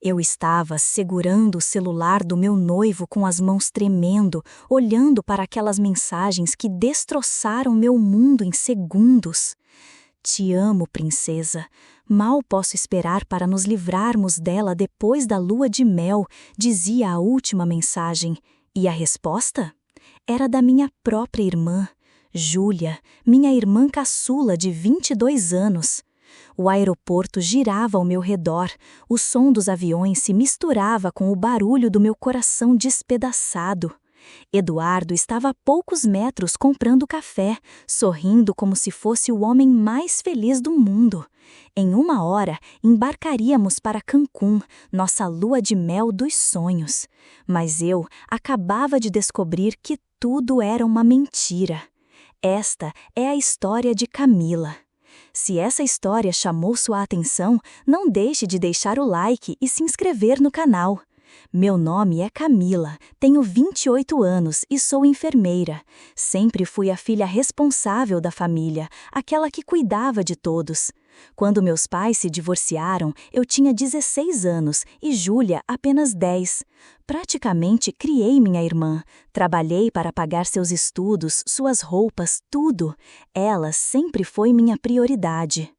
Eu estava segurando o celular do meu noivo com as mãos tremendo, olhando para aquelas mensagens que destroçaram meu mundo em segundos. Te amo, princesa. Mal posso esperar para nos livrarmos dela depois da lua de mel, dizia a última mensagem. E a resposta? Era da minha própria irmã, Júlia, minha irmã caçula de 22 anos. O aeroporto girava ao meu redor, o som dos aviões se misturava com o barulho do meu coração despedaçado. Eduardo estava a poucos metros comprando café, sorrindo como se fosse o homem mais feliz do mundo. Em 1 hora, embarcaríamos para Cancún, nossa lua de mel dos sonhos. Mas eu acabava de descobrir que tudo era uma mentira. Esta é a história de Camila. Se essa história chamou sua atenção, não deixe de deixar o like e se inscrever no canal. Meu nome é Camila, tenho 28 anos e sou enfermeira. Sempre fui a filha responsável da família, aquela que cuidava de todos. Quando meus pais se divorciaram, eu tinha 16 anos e Júlia apenas 10. Praticamente criei minha irmã. Trabalhei para pagar seus estudos, suas roupas, tudo. Ela sempre foi minha prioridade.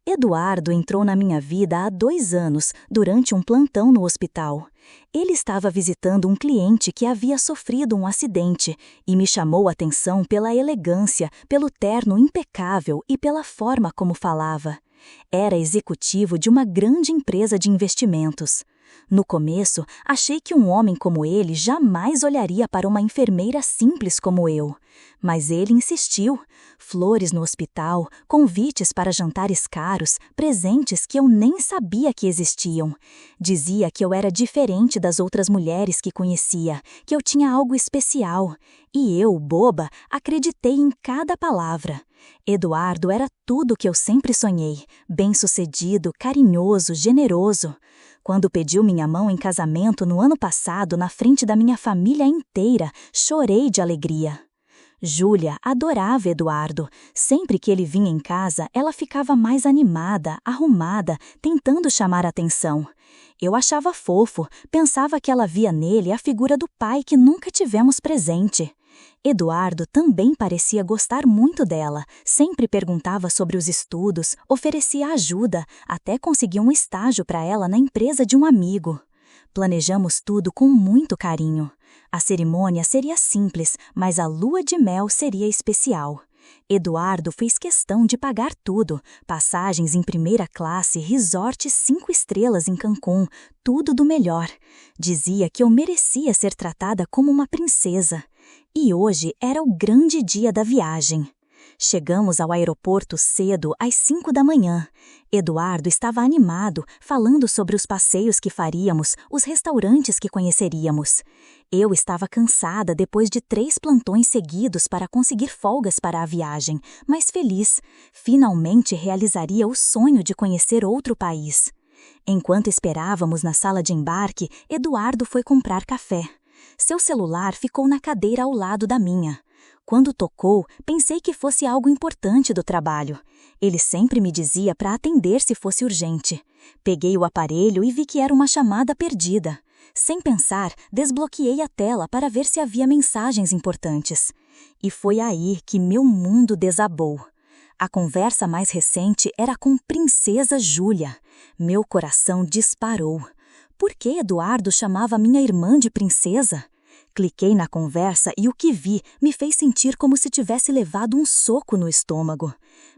Eduardo entrou na minha vida há 2 anos, durante um plantão no hospital. Ele estava visitando um cliente que havia sofrido um acidente e me chamou a atenção pela elegância, pelo terno impecável e pela forma como falava. Era executivo de uma grande empresa de investimentos. No começo, achei que um homem como ele jamais olharia para uma enfermeira simples como eu. Mas ele insistiu. Flores no hospital, convites para jantares caros, presentes que eu nem sabia que existiam. Dizia que eu era diferente das outras mulheres que conhecia, que eu tinha algo especial. E eu, boba, acreditei em cada palavra. Eduardo era tudo o que eu sempre sonhei, bem-sucedido, carinhoso, generoso. Quando pediu minha mão em casamento no ano passado na frente da minha família inteira, chorei de alegria. Júlia adorava Eduardo. Sempre que ele vinha em casa, ela ficava mais animada, arrumada, tentando chamar a atenção. Eu achava fofo, pensava que ela via nele a figura do pai que nunca tivemos presente. Eduardo também parecia gostar muito dela, sempre perguntava sobre os estudos, oferecia ajuda, até conseguir um estágio para ela na empresa de um amigo. Planejamos tudo com muito carinho. A cerimônia seria simples, mas a lua de mel seria especial. Eduardo fez questão de pagar tudo, passagens em primeira classe, resort 5 estrelas em Cancún, tudo do melhor. Dizia que eu merecia ser tratada como uma princesa. E hoje era o grande dia da viagem. Chegamos ao aeroporto cedo, às 5 da manhã. Eduardo estava animado, falando sobre os passeios que faríamos, os restaurantes que conheceríamos. Eu estava cansada depois de 3 plantões seguidos para conseguir folgas para a viagem, mas feliz. Finalmente realizaria o sonho de conhecer outro país. Enquanto esperávamos na sala de embarque, Eduardo foi comprar café. Seu celular ficou na cadeira ao lado da minha. Quando tocou, pensei que fosse algo importante do trabalho. Ele sempre me dizia para atender se fosse urgente. Peguei o aparelho e vi que era uma chamada perdida. Sem pensar, desbloqueei a tela para ver se havia mensagens importantes. E foi aí que meu mundo desabou. A conversa mais recente era com Princesa Júlia. Meu coração disparou. Por que Eduardo chamava minha irmã de princesa? Cliquei na conversa e o que vi me fez sentir como se tivesse levado um soco no estômago.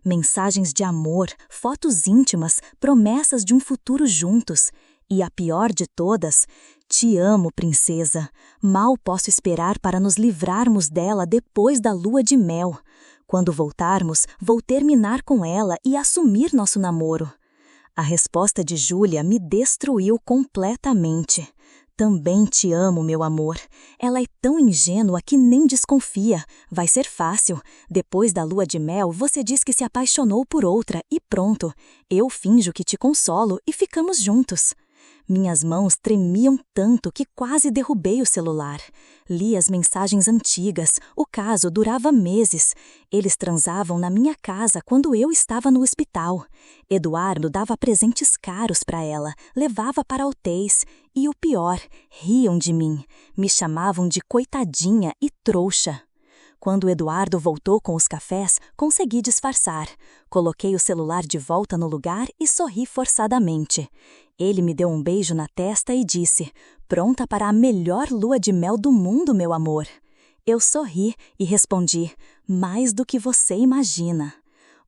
Mensagens de amor, fotos íntimas, promessas de um futuro juntos. E a pior de todas, te amo, princesa. Mal posso esperar para nos livrarmos dela depois da lua de mel. Quando voltarmos, vou terminar com ela e assumir nosso namoro. A resposta de Júlia me destruiu completamente. Também te amo, meu amor. Ela é tão ingênua que nem desconfia. Vai ser fácil. Depois da lua de mel, você diz que se apaixonou por outra e pronto. Eu finjo que te consolo e ficamos juntos. Minhas mãos tremiam tanto que quase derrubei o celular. Li as mensagens antigas, o caso durava meses. Eles transavam na minha casa quando eu estava no hospital. Eduardo dava presentes caros para ela, levava para hotéis. E o pior, riam de mim. Me chamavam de coitadinha e trouxa. Quando Eduardo voltou com os cafés, consegui disfarçar. Coloquei o celular de volta no lugar e sorri forçadamente. Ele me deu um beijo na testa e disse: "Pronta para a melhor lua de mel do mundo, meu amor?" Eu sorri e respondi: "Mais do que você imagina."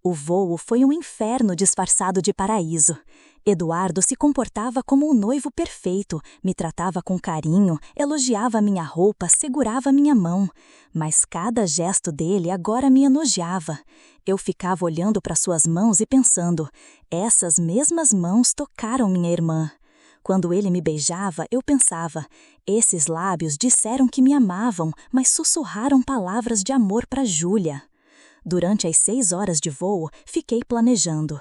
O voo foi um inferno disfarçado de paraíso. Eduardo se comportava como um noivo perfeito, me tratava com carinho, elogiava minha roupa, segurava minha mão. Mas cada gesto dele agora me enojava. Eu ficava olhando para suas mãos e pensando: essas mesmas mãos tocaram minha irmã. Quando ele me beijava, eu pensava: esses lábios disseram que me amavam, mas sussurraram palavras de amor para Júlia. Durante as 6 horas de voo, fiquei planejando.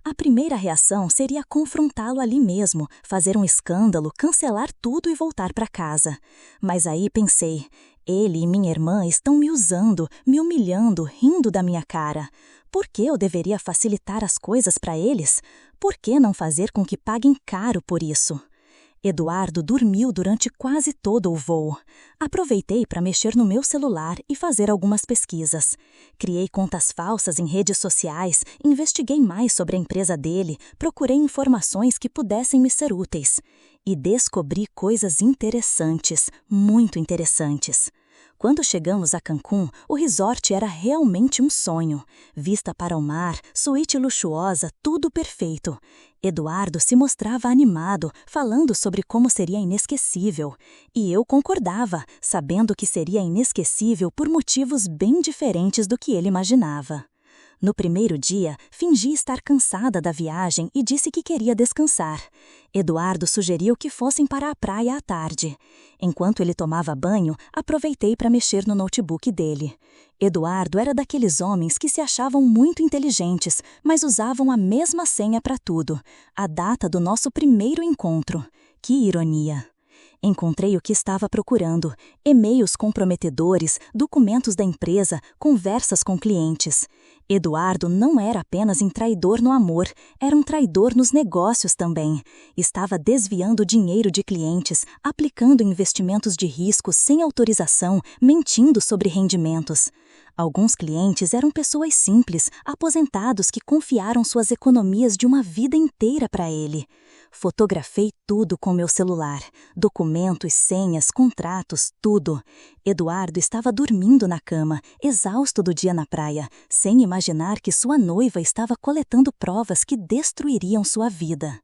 A primeira reação seria confrontá-lo ali mesmo, fazer um escândalo, cancelar tudo e voltar para casa. Mas aí pensei: ele e minha irmã estão me usando, me humilhando, rindo da minha cara. Por que eu deveria facilitar as coisas para eles? Por que não fazer com que paguem caro por isso? Eduardo dormiu durante quase todo o voo. Aproveitei para mexer no meu celular e fazer algumas pesquisas. Criei contas falsas em redes sociais, investiguei mais sobre a empresa dele, procurei informações que pudessem me ser úteis. E descobri coisas interessantes, muito interessantes. Quando chegamos a Cancún, o resort era realmente um sonho. Vista para o mar, suíte luxuosa, tudo perfeito. Eduardo se mostrava animado, falando sobre como seria inesquecível. E eu concordava, sabendo que seria inesquecível por motivos bem diferentes do que ele imaginava. No primeiro dia, fingi estar cansada da viagem e disse que queria descansar. Eduardo sugeriu que fossem para a praia à tarde. Enquanto ele tomava banho, aproveitei para mexer no notebook dele. Eduardo era daqueles homens que se achavam muito inteligentes, mas usavam a mesma senha para tudo: a data do nosso primeiro encontro. Que ironia! Encontrei o que estava procurando: e-mails comprometedores, documentos da empresa, conversas com clientes. Eduardo não era apenas um traidor no amor, era um traidor nos negócios também. Estava desviando dinheiro de clientes, aplicando investimentos de risco sem autorização, mentindo sobre rendimentos. Alguns clientes eram pessoas simples, aposentados que confiaram suas economias de uma vida inteira para ele. Fotografei tudo com meu celular: documentos, senhas, contratos, tudo. Eduardo estava dormindo na cama, exausto do dia na praia, sem imaginar que sua noiva estava coletando provas que destruiriam sua vida.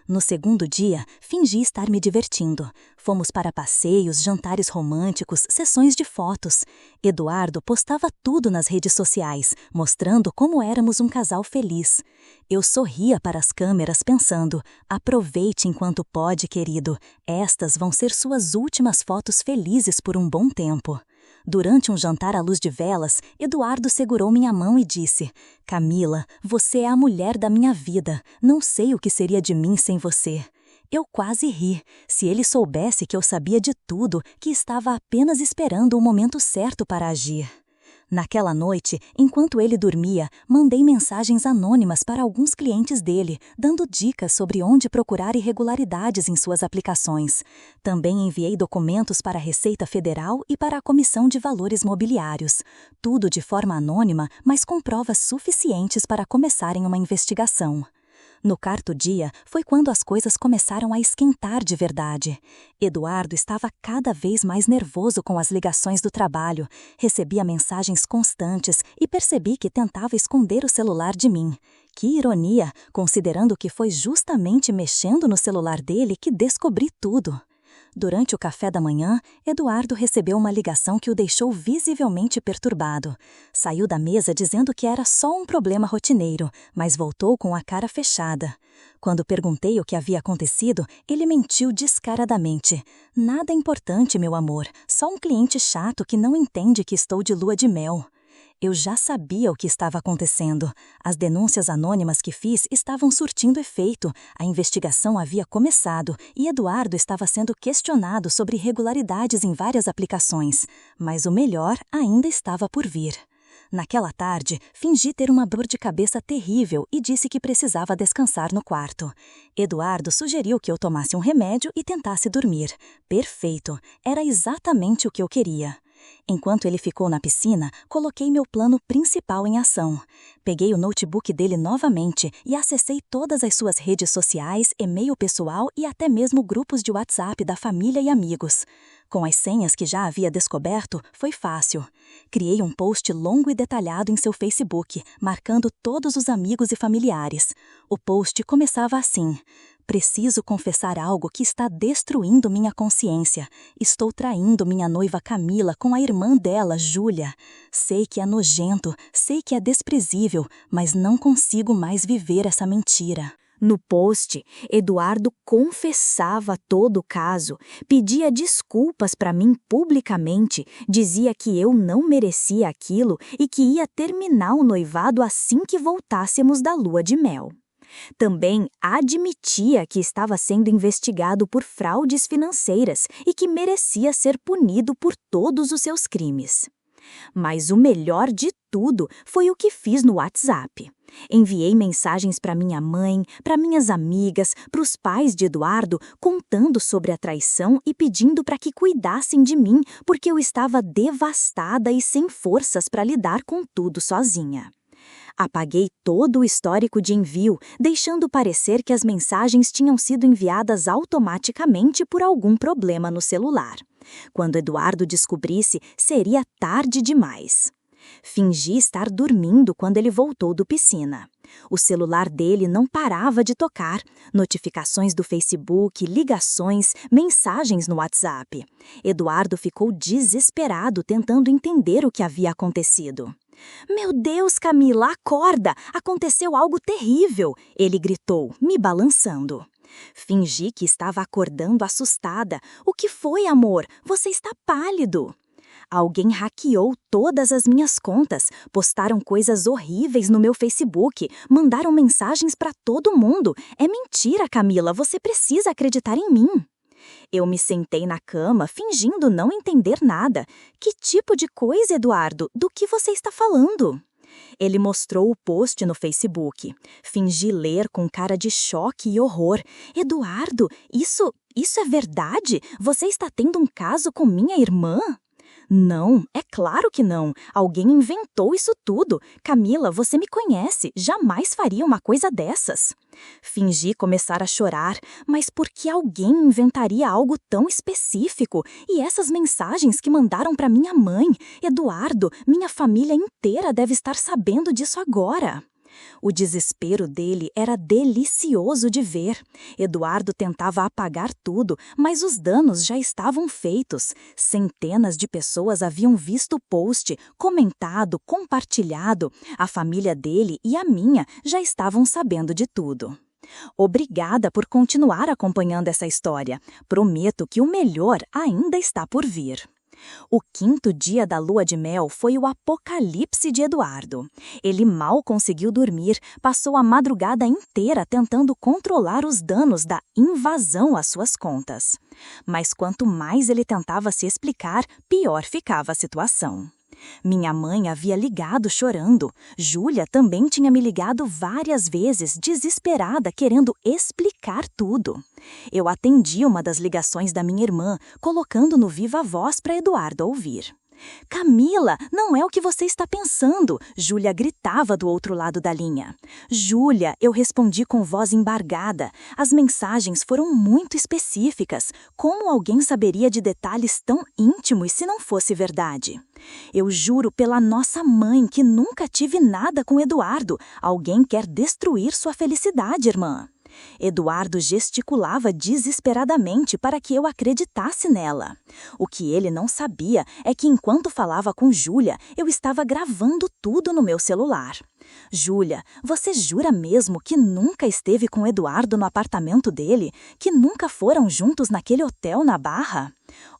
No segundo dia, fingi estar me divertindo. Fomos para passeios, jantares românticos, sessões de fotos. Eduardo postava tudo nas redes sociais, mostrando como éramos um casal feliz. Eu sorria para as câmeras pensando: aproveite enquanto pode, querido. Estas vão ser suas últimas fotos felizes por um bom tempo. Durante um jantar à luz de velas, Eduardo segurou minha mão e disse: "Camila, você é a mulher da minha vida. Não sei o que seria de mim sem você." Eu quase ri. Se ele soubesse que eu sabia de tudo, que estava apenas esperando o momento certo para agir. Naquela noite, enquanto ele dormia, mandei mensagens anônimas para alguns clientes dele, dando dicas sobre onde procurar irregularidades em suas aplicações. Também enviei documentos para a Receita Federal e para a Comissão de Valores Mobiliários. Tudo de forma anônima, mas com provas suficientes para começarem uma investigação. No quarto dia, foi quando as coisas começaram a esquentar de verdade. Eduardo estava cada vez mais nervoso com as ligações do trabalho. Recebia mensagens constantes e percebi que tentava esconder o celular de mim. Que ironia, considerando que foi justamente mexendo no celular dele que descobri tudo. Durante o café da manhã, Eduardo recebeu uma ligação que o deixou visivelmente perturbado. Saiu da mesa dizendo que era só um problema rotineiro, mas voltou com a cara fechada. Quando perguntei o que havia acontecido, ele mentiu descaradamente. "Nada importante, meu amor, só um cliente chato que não entende que estou de lua de mel." Eu já sabia o que estava acontecendo. As denúncias anônimas que fiz estavam surtindo efeito. A investigação havia começado e Eduardo estava sendo questionado sobre irregularidades em várias aplicações. Mas o melhor ainda estava por vir. Naquela tarde, fingi ter uma dor de cabeça terrível e disse que precisava descansar no quarto. Eduardo sugeriu que eu tomasse um remédio e tentasse dormir. Perfeito! Era exatamente o que eu queria. Enquanto ele ficou na piscina, coloquei meu plano principal em ação. Peguei o notebook dele novamente e acessei todas as suas redes sociais, e-mail pessoal e até mesmo grupos de WhatsApp da família e amigos. Com as senhas que já havia descoberto, foi fácil. Criei um post longo e detalhado em seu Facebook, marcando todos os amigos e familiares. O post começava assim: preciso confessar algo que está destruindo minha consciência. Estou traindo minha noiva Camila com a irmã dela, Júlia. Sei que é nojento, sei que é desprezível, mas não consigo mais viver essa mentira. No post, Eduardo confessava todo o caso, pedia desculpas para mim publicamente, dizia que eu não merecia aquilo e que ia terminar o noivado assim que voltássemos da lua de mel. Também admitia que estava sendo investigado por fraudes financeiras e que merecia ser punido por todos os seus crimes. Mas o melhor de tudo foi o que fiz no WhatsApp. Enviei mensagens para minha mãe, para minhas amigas, para os pais de Eduardo, contando sobre a traição e pedindo para que cuidassem de mim, porque eu estava devastada e sem forças para lidar com tudo sozinha. Apaguei todo o histórico de envio, deixando parecer que as mensagens tinham sido enviadas automaticamente por algum problema no celular. Quando Eduardo descobrisse, seria tarde demais. Fingi estar dormindo quando ele voltou do piscina. O celular dele não parava de tocar, notificações do Facebook, ligações, mensagens no WhatsApp. Eduardo ficou desesperado tentando entender o que havia acontecido. "Meu Deus, Camila, acorda! Aconteceu algo terrível!" ele gritou, me balançando. Fingi que estava acordando assustada. "O que foi, amor? Você está pálido." Alguém hackeou todas as minhas contas, postaram coisas horríveis no meu Facebook, mandaram mensagens para todo mundo. "É mentira, Camila, você precisa acreditar em mim." Eu me sentei na cama, fingindo não entender nada. "Que tipo de coisa, Eduardo? Do que você está falando?" Ele mostrou o post no Facebook. Fingi ler com cara de choque e horror. "Eduardo, isso é verdade? Você está tendo um caso com minha irmã?" "Não, é claro que não. Alguém inventou isso tudo. Camila, você me conhece. Jamais faria uma coisa dessas." Fingi começar a chorar, mas por que alguém inventaria algo tão específico? E essas mensagens que mandaram para minha mãe? Eduardo, minha família inteira deve estar sabendo disso agora. O desespero dele era delicioso de ver. Eduardo tentava apagar tudo, mas os danos já estavam feitos. Centenas de pessoas haviam visto o post, comentado, compartilhado. A família dele e a minha já estavam sabendo de tudo. Obrigada por continuar acompanhando essa história. Prometo que o melhor ainda está por vir. O 5º dia da lua de mel foi o apocalipse de Eduardo. Ele mal conseguiu dormir, passou a madrugada inteira tentando controlar os danos da invasão às suas contas. Mas quanto mais ele tentava se explicar, pior ficava a situação. Minha mãe havia ligado chorando. Júlia também tinha me ligado várias vezes, desesperada, querendo explicar tudo. Eu atendi uma das ligações da minha irmã, colocando no viva voz para Eduardo ouvir. "Camila, não é o que você está pensando!" Júlia gritava do outro lado da linha. "Júlia", eu respondi com voz embargada. As mensagens foram muito específicas. Como alguém saberia de detalhes tão íntimos se não fosse verdade? "Eu juro pela nossa mãe que nunca tive nada com Eduardo. Alguém quer destruir sua felicidade, irmã." Eduardo gesticulava desesperadamente para que eu acreditasse nela. O que ele não sabia é que enquanto falava com Júlia, eu estava gravando tudo no meu celular. "Júlia, você jura mesmo que nunca esteve com Eduardo no apartamento dele? Que nunca foram juntos naquele hotel na Barra?"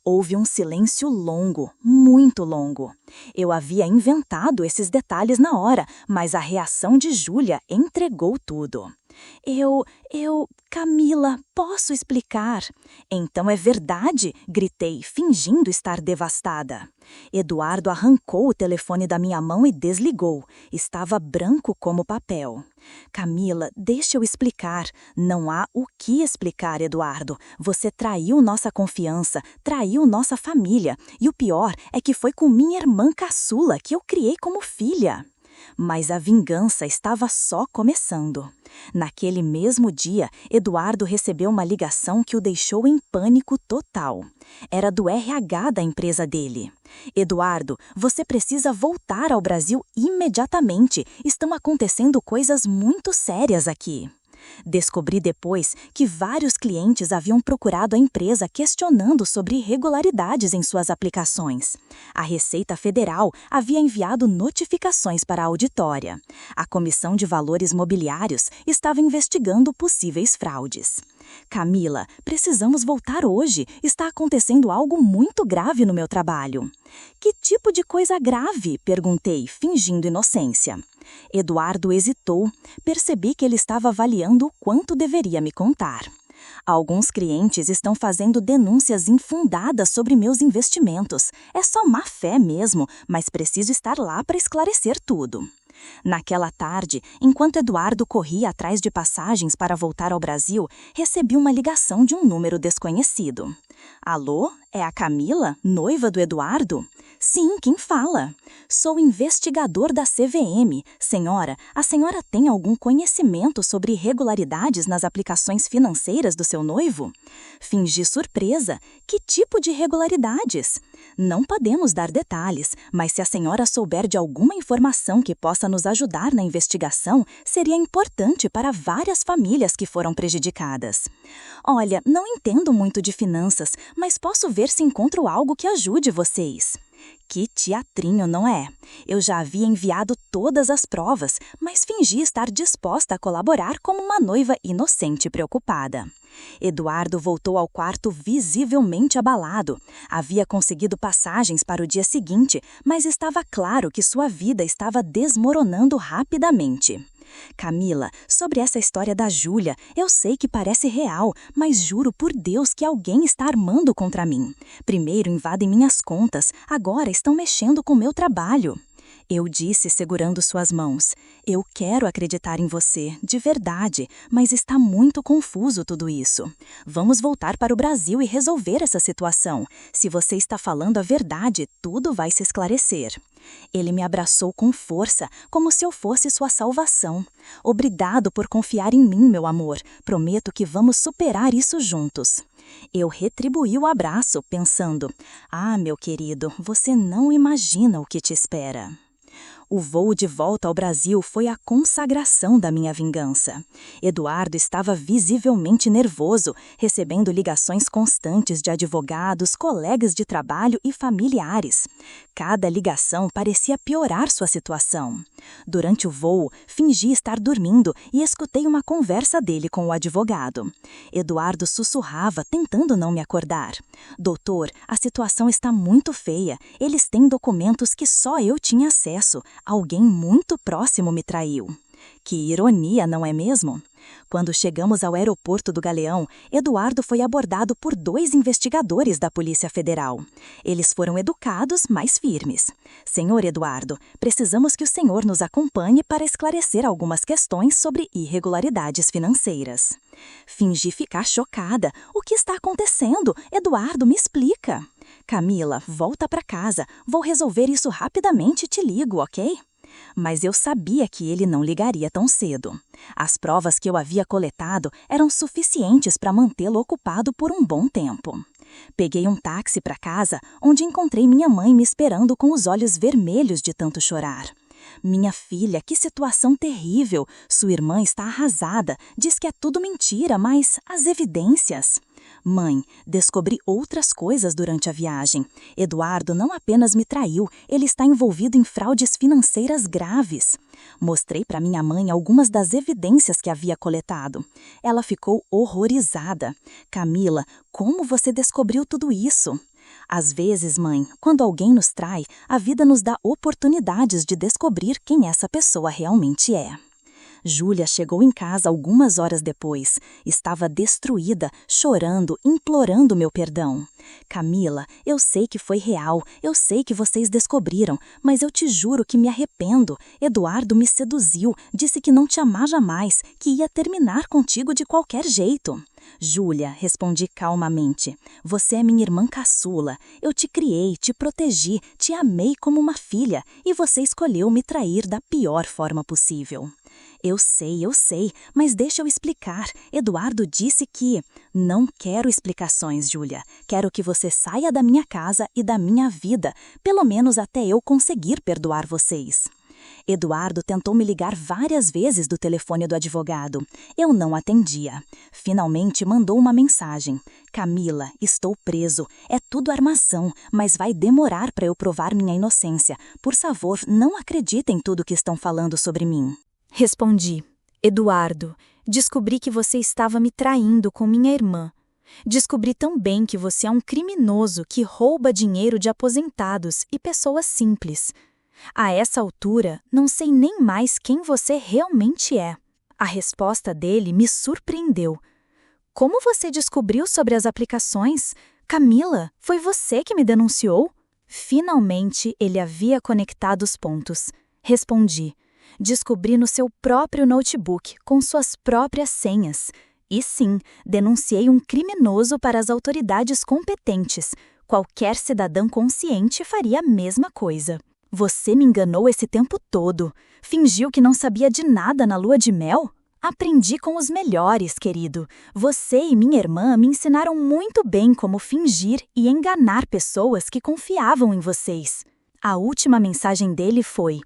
Houve um silêncio longo, muito longo. Eu havia inventado esses detalhes na hora, mas a reação de Júlia entregou tudo. Camila, posso explicar? Então é verdade, gritei, fingindo estar devastada. Eduardo arrancou o telefone da minha mão e desligou. Estava branco como papel. Camila, deixa eu explicar. Não há o que explicar, Eduardo. Você traiu nossa confiança, traiu nossa família. E o pior é que foi com minha irmã caçula que eu criei como filha. Mas a vingança estava só começando. Naquele mesmo dia, Eduardo recebeu uma ligação que o deixou em pânico total. Era do RH da empresa dele. Eduardo, você precisa voltar ao Brasil imediatamente. Estão acontecendo coisas muito sérias aqui. Descobri depois que vários clientes haviam procurado a empresa questionando sobre irregularidades em suas aplicações. A Receita Federal havia enviado notificações para a auditória. A Comissão de Valores Mobiliários estava investigando possíveis fraudes. Camila, precisamos voltar hoje. Está acontecendo algo muito grave no meu trabalho. Que tipo de coisa grave? Perguntei, fingindo inocência. Eduardo hesitou. Percebi que ele estava avaliando o quanto deveria me contar. Alguns clientes estão fazendo denúncias infundadas sobre meus investimentos. É só má fé mesmo, mas preciso estar lá para esclarecer tudo. Naquela tarde, enquanto Eduardo corria atrás de passagens para voltar ao Brasil, recebi uma ligação de um número desconhecido. Alô? É a Camila, noiva do Eduardo? Sim, quem fala? Sou investigador da CVM. Senhora, a senhora tem algum conhecimento sobre irregularidades nas aplicações financeiras do seu noivo? Fingi surpresa. Que tipo de irregularidades? Não podemos dar detalhes, mas se a senhora souber de alguma informação que possa nos ajudar na investigação, seria importante para várias famílias que foram prejudicadas. Olha, não entendo muito de finanças, mas posso ver se encontro algo que ajude vocês. Que teatrinho, não é? Eu já havia enviado todas as provas, mas fingi estar disposta a colaborar como uma noiva inocente e preocupada. Eduardo voltou ao quarto visivelmente abalado. Havia conseguido passagens para o dia seguinte, mas estava claro que sua vida estava desmoronando rapidamente. Camila, sobre essa história da Júlia, eu sei que parece real, mas juro por Deus que alguém está armando contra mim. Primeiro invadem minhas contas, agora estão mexendo com meu trabalho. Eu disse segurando suas mãos. Eu quero acreditar em você, de verdade, mas está muito confuso tudo isso. Vamos voltar para o Brasil e resolver essa situação. Se você está falando a verdade, tudo vai se esclarecer. Ele me abraçou com força, como se eu fosse sua salvação. Obrigado por confiar em mim, meu amor. Prometo que vamos superar isso juntos. Eu retribuí o abraço, pensando: ah, meu querido, você não imagina o que te espera. O voo de volta ao Brasil foi a consagração da minha vingança. Eduardo estava visivelmente nervoso, recebendo ligações constantes de advogados, colegas de trabalho e familiares. Cada ligação parecia piorar sua situação. Durante o voo, fingi estar dormindo e escutei uma conversa dele com o advogado. Eduardo sussurrava, tentando não me acordar. Doutor, a situação está muito feia. Eles têm documentos que só eu tinha acesso. Alguém muito próximo me traiu. Que ironia, não é mesmo? Quando chegamos ao aeroporto do Galeão, Eduardo foi abordado por 2 investigadores da Polícia Federal. Eles foram educados, mas firmes. Senhor Eduardo, precisamos que o senhor nos acompanhe para esclarecer algumas questões sobre irregularidades financeiras. Fingi ficar chocada. O que está acontecendo? Eduardo, me explica. Camila, volta para casa. Vou resolver isso rapidamente e te ligo, ok? Mas eu sabia que ele não ligaria tão cedo. As provas que eu havia coletado eram suficientes para mantê-lo ocupado por um bom tempo. Peguei um táxi para casa, onde encontrei minha mãe me esperando com os olhos vermelhos de tanto chorar. Minha filha, que situação terrível! Sua irmã está arrasada, diz que é tudo mentira, mas as evidências... Mãe, descobri outras coisas durante a viagem. Eduardo não apenas me traiu, ele está envolvido em fraudes financeiras graves. Mostrei para minha mãe algumas das evidências que havia coletado. Ela ficou horrorizada. Camila, como você descobriu tudo isso? Às vezes, mãe, quando alguém nos trai, a vida nos dá oportunidades de descobrir quem essa pessoa realmente é. Júlia chegou em casa algumas horas depois. Estava destruída, chorando, implorando meu perdão. Camila, eu sei que foi real, eu sei que vocês descobriram, mas eu te juro que me arrependo. Eduardo me seduziu, disse que não te amava mais, que ia terminar contigo de qualquer jeito. Júlia, respondi calmamente, você é minha irmã caçula. Eu te criei, te protegi, te amei como uma filha, e você escolheu me trair da pior forma possível. Eu sei, mas deixa eu explicar. Eduardo disse que... Não quero explicações, Júlia. Quero que você saia da minha casa e da minha vida, pelo menos até eu conseguir perdoar vocês. Eduardo tentou me ligar várias vezes do telefone do advogado. Eu não atendia. Finalmente mandou uma mensagem. Camila, estou preso. É tudo armação, mas vai demorar para eu provar minha inocência. Por favor, não acreditem em tudo que estão falando sobre mim. Respondi. Eduardo, descobri que você estava me traindo com minha irmã. Descobri também que você é um criminoso que rouba dinheiro de aposentados e pessoas simples. A essa altura, não sei nem mais quem você realmente é. A resposta dele me surpreendeu. Como você descobriu sobre as aplicações? Camila, foi você que me denunciou? Finalmente, ele havia conectado os pontos. Respondi. Descobri no seu próprio notebook, com suas próprias senhas. E sim, denunciei um criminoso para as autoridades competentes. Qualquer cidadão consciente faria a mesma coisa. Você me enganou esse tempo todo. Fingiu que não sabia de nada na lua de mel? Aprendi com os melhores, querido. Você e minha irmã me ensinaram muito bem como fingir e enganar pessoas que confiavam em vocês. A última mensagem dele foi: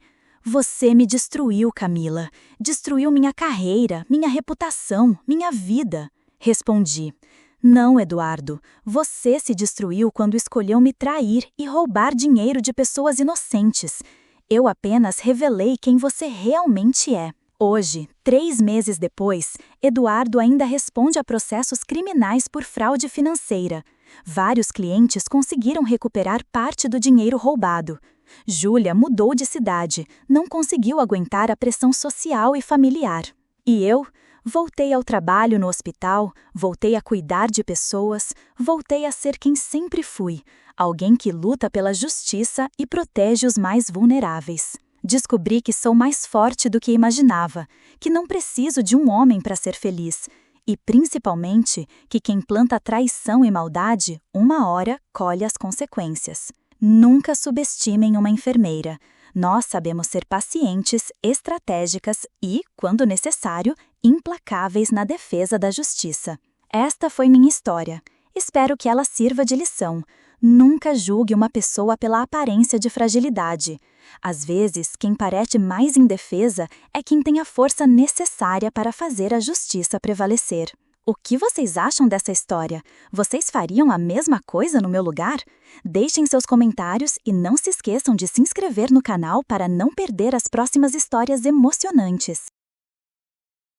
você me destruiu, Camila. Destruiu minha carreira, minha reputação, minha vida. Respondi. Não, Eduardo. Você se destruiu quando escolheu me trair e roubar dinheiro de pessoas inocentes. Eu apenas revelei quem você realmente é. Hoje, 3 meses depois, Eduardo ainda responde a processos criminais por fraude financeira. Vários clientes conseguiram recuperar parte do dinheiro roubado. Júlia mudou de cidade, não conseguiu aguentar a pressão social e familiar. E eu? Voltei ao trabalho no hospital, voltei a cuidar de pessoas, voltei a ser quem sempre fui, alguém que luta pela justiça e protege os mais vulneráveis. Descobri que sou mais forte do que imaginava, que não preciso de um homem para ser feliz, e principalmente que quem planta traição e maldade, uma hora colhe as consequências. Nunca subestimem uma enfermeira. Nós sabemos ser pacientes, estratégicas e, quando necessário, implacáveis na defesa da justiça. Esta foi minha história. Espero que ela sirva de lição. Nunca julgue uma pessoa pela aparência de fragilidade. Às vezes, quem parece mais indefesa é quem tem a força necessária para fazer a justiça prevalecer. O que vocês acham dessa história? Vocês fariam a mesma coisa no meu lugar? Deixem seus comentários e não se esqueçam de se inscrever no canal para não perder as próximas histórias emocionantes.